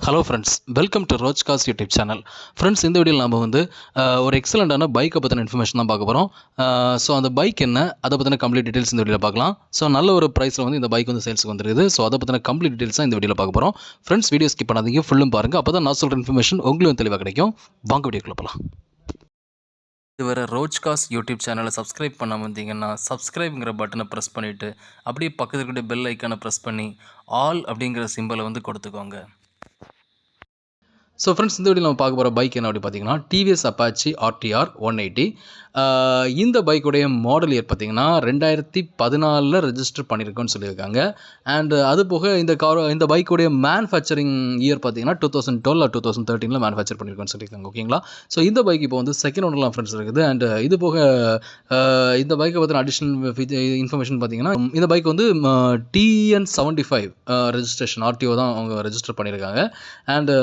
Hello friends, welcome to ரோஜ்காஸ் YouTube channel. Friends, இந்த வீடியோவில் நம்ம வந்து ஒரு எக்ஸலண்ட்டான பைக்கை பற்றின இன்ஃபர்மேஷன் தான் பார்க்க போகிறோம். ஸோ அந்த பைக் என்ன, அதை பற்றின கம்ப்ளீட் டீட்டெயில்ஸ் இந்த வீடியோவில் பார்க்கலாம். ஸோ நல்ல ஒரு ப்ரைஸில் வந்து இந்த பைக் வந்து சேல்ஸுக்கு வந்துருக்குது. ஸோ அதை பற்றின கம்ப்ளீட் டீட்டெயில்ஸ் தான் இந்த வீடியோவில் பார்க்க போகிறோம். ஃப்ரெண்ட்ஸ், வீடியோ ஸ்கிப் பண்ணாதீங்க, ஃபுல்லும் பாருங்கள். அப்போ தான் நான் சொல்கிற இன்ஃபர்மேஷன் உங்களுக்கு தெளிவாக கிடைக்கும். வாங்க வீடியோக்குள்ள போகலாம். இதுவரை ரோஜ்காஸ் யூடியூப் சேனலை சப்ஸ்கிரைப் பண்ணாமல் இருந்தீங்கன்னா சப்ஸ்கிரைப்ங்கிற பட்டனை ப்ரெஸ் பண்ணிவிட்டு அப்படியே பக்கத்தில் இருக்கிற பெல் ஐக்கானை ப்ரெஸ் பண்ணி ஆல் அப்படிங்கிற சிம்பலை வந்து கொடுத்துக்கோங்க. ஸோ ஃப்ரெண்ட்ஸ், இந்த வீடியோ நம்ம பார்க்க போகிற பைக் என்ன அப்படி பார்த்தீங்கன்னா டிவிஎஸ் அப்பாச்சி RTR 180. இந்த பைக்குடைய மாடல் இயர் பார்த்தீங்கன்னா 2014 ரெஜிஸ்டர் பண்ணியிருக்கோன்னு சொல்லியிருக்காங்க. அண்ட் அது போக இந்த பைக்குடைய மேனுஃபேக்சரிங் இயர் பார்த்தீங்கன்னா 2012 or 2013 மேனுஃபேக்சர் பண்ணியிருக்கோன்னு சொல்லியிருக்காங்க. ஓகேங்களா? ஸோ இந்த பைக் இப்போ வந்து செகண்ட் ஓனர்லாம் ஃப்ரெண்ட்ஸ் இருக்குது. அண்ட் இது போக இந்த பைக்கை பற்றின அடிஷ்னல் இன்ஃபர்மேஷன் பார்த்தீங்கன்னா இந்த பைக் வந்து TN75 ரெஜிஸ்ட்ரேஷன் RTO தான் அவங்க ரெஜிஸ்டர் பண்ணியிருக்காங்க. அண்ட்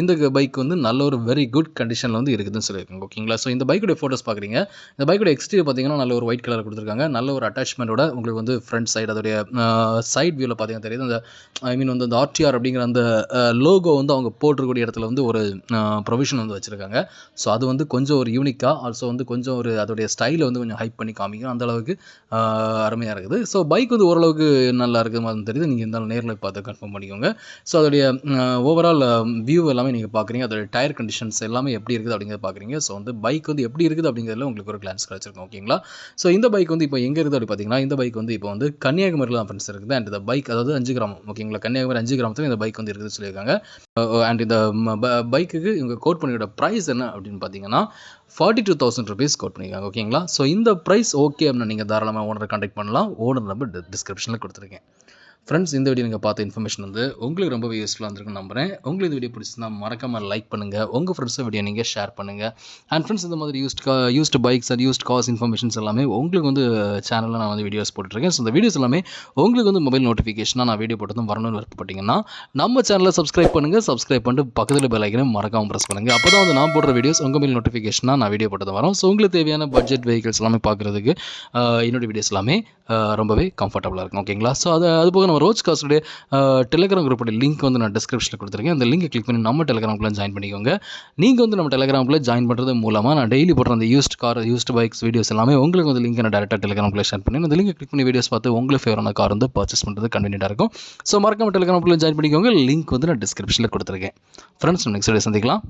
இந்த பைக் வந்து நல்ல ஒரு வெரி குட் கண்டிஷனில் வந்து இருக்குதுன்னு சொல்லியிருக்காங்க. ஓகேங்களா? ஸோ இந்த பைக்குடைய ஃபோட்டோஸ் பார்க்குறீங்க. இந்த பைக்கோட எக்ஸ்டீரியர் பார்த்தீங்கன்னா நல்ல ஒரு ஒயிட் கலர் கொடுத்துருக்காங்க. நல்ல ஒரு அட்டாச்மெண்ட்டோட உங்களுக்கு வந்து ஃப்ரண்ட் சைடு அதோடைய சைட் வியூவில் பார்த்தீங்கன்னா தெரியுது. அந்த வந்து அந்த RTR அப்படிங்கிற அந்த லோகோ வந்து அவங்க போட்டிருக்கக்கூடிய இடத்துல வந்து ஒரு ப்ரொவிஷன் வந்து வச்சுருக்காங்க. ஸோ அது வந்து கொஞ்சம் ஒரு யூனிக்காக, ஆல்சோ வந்து கொஞ்சம் ஒரு அதோடைய ஸ்டைலை வந்து கொஞ்சம் ஹைப் பண்ணி காமிக்கும். அந்த அளவுக்கு அருமையாக இருக்குது. ஸோ பைக் வந்து ஓரளவுக்கு நல்லா இருக்குது மாதிரி தெரியுது. நீங்கள் இருந்தாலும் நேரில் பார்த்து கன்ஃபார்ம் பண்ணிக்கோங்க. ஸோ அதோடைய ஓவரால் வியூ எல்லாமே நீங்கள் பார்க்குறீங்க. அதோட டயர் கண்டிஷன்ஸ் எல்லாமே எப்படி இருக்குது அப்படிங்கிறத பார்க்குறீங்க. ஸோ வந்து பைக் வந்து எப்படி இருக்குது அப்படிங்கிறதுல உங்களுக்கு ஒரு கிளான்ஸ் கிடச்சிருக்கும். ஓகேங்களா? ஸோ இந்த பைக் வந்து இப்போ எங்கே இருக்குது அப்படி பார்த்தீங்கன்னா இந்த பைக் வந்து இப்போ வந்து கன்னியாகுமரியில் தான் ஃப்ரெண்ட்ஸ் இருக்குது. அண்ட் இந்த பைக் அதாவது 5 கிராமம். ஓகேங்களா? கன்னியாகுமரி 5 கிராமத்தில் இந்த பைக் வந்து இருக்குதுன்னு சொல்லியிருக்காங்க. அண்ட் இந்த பைக்குக்கு இவங்க கோட் பண்ணியோட ப்ரைஸ் என்ன அப்படின்னு பார்த்தீங்கன்னா 42,000 rupees கோட் பண்ணியிருக்காங்க. ஓகேங்களா? ஸோ இந்த ப்ரைஸ் ஓகே அப்படின்னு நீங்கள் தாராளமாக ஓனரை கான்டாக்ட் பண்ணலாம். ஓனர் நம்பர் டிஸ்கிரிப்ஷனில் கொடுத்துருக்கேன். ஃப்ரெண்ட்ஸ், இந்த வீடியோ நீங்கள் பார்த்த இன்ஃபர்மேஷன் வந்து உங்களுக்கு ரொம்பவே யூஸ்ஃபுல்லாக இருந்திருக்குன்னு நம்புறேன். உங்களுக்கு இந்த வீடியோ பிடிச்சிருந்தா மறக்காமல் லைக் பண்ணுங்கள். உங்கள் ஃப்ரெண்ட்ஸை வீடியோ நீங்கள் ஷேர் பண்ணுங்கள். அண்ட் ஃப்ரெண்ட்ஸ், இந்த மாதிரி used bikes and used cars informations எல்லாமே உங்களுக்கு வந்து சேனலில் நான் வந்து வீடியோஸ் போட்டுருக்கேன். ஸோ இந்த வீடியோஸ் எல்லாமே உங்களுக்கு வந்து மொபைல் நோட்டிஃபிகேஷனாக நான் வீடியோ போட்டதும் வரணும்னு விருப்பப்பட்டீங்கன்னா நம்ம சேனலை சப்ஸ்கிரைப் பண்ணுங்கள். சப்ஸ்கிரைப் பண்ணிட்டு பக்கத்தில் பெல் ஐக்கனை மறக்காமல் ப்ரெஸ் பண்ணுங்கள். அப்போ தான் வந்து நான் போடுற வீடியோஸ் உங்கள் மொபைல் நோட்டிஃபிகேஷனாக நான் வீடியோ போட்டது வரும். ஸோ உங்களுக்கு தேவையான பட்ஜெட் வெஹிக்கிள்ஸ் எல்லாமே பார்க்குறதுக்கு என்னோட வீடியோஸ் எல்லாமே ரொம்பவே கம்ஃபர்டபுளாக இருக்கும். ஓகேங்களா? ஸோ அது போக நம்ம ரோஜ்காஸ்டுடைய டெலிகிராம் குரூப்போட லிங்க் வந்து நான் டிஸ்கிரிப்ஷனில் கொடுத்துருக்கேன். அந்த லிங்கை கிளிக் பண்ணி நம்ம டெலிகிராம்குள்ளே ஜாயின் பண்ணிக்கோங்க. நீங்கள் வந்து நம்ம டெலிகிராம்குள்ளே ஜாயின் பண்ணுறது மூலமாக நான் டெய்லி போடுற அந்த யூஸ்ட் பைக்ஸ் வீடியோஸ் எல்லாமே உங்களுக்கு வந்து லிங்க் நான் டேரெக்டாக டெலிகிராம்குள்ளே ஷேர் பண்ணி அந்த லிங்கை கிளிக் பண்ணி வீடியோஸ் பார்த்து உங்களுக்கு ஃபேவரான கார் வந்து பர்ச்சேஸ் பண்ணுறது கன்வீனியன்ட்டாக இருக்கும். ஸோ மறக்காம டெலிகிராம்குள்ளே ஜாயின் பண்ணிக்கோங்க. லிங்க் வந்து நான் டிஸ்கிரிப்ஷனில் கொடுத்துருக்கேன். ஃப்ரெண்ட்ஸ், நெக்ஸ்ட் வீடியோ சந்திக்கலாம்.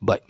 பாய்.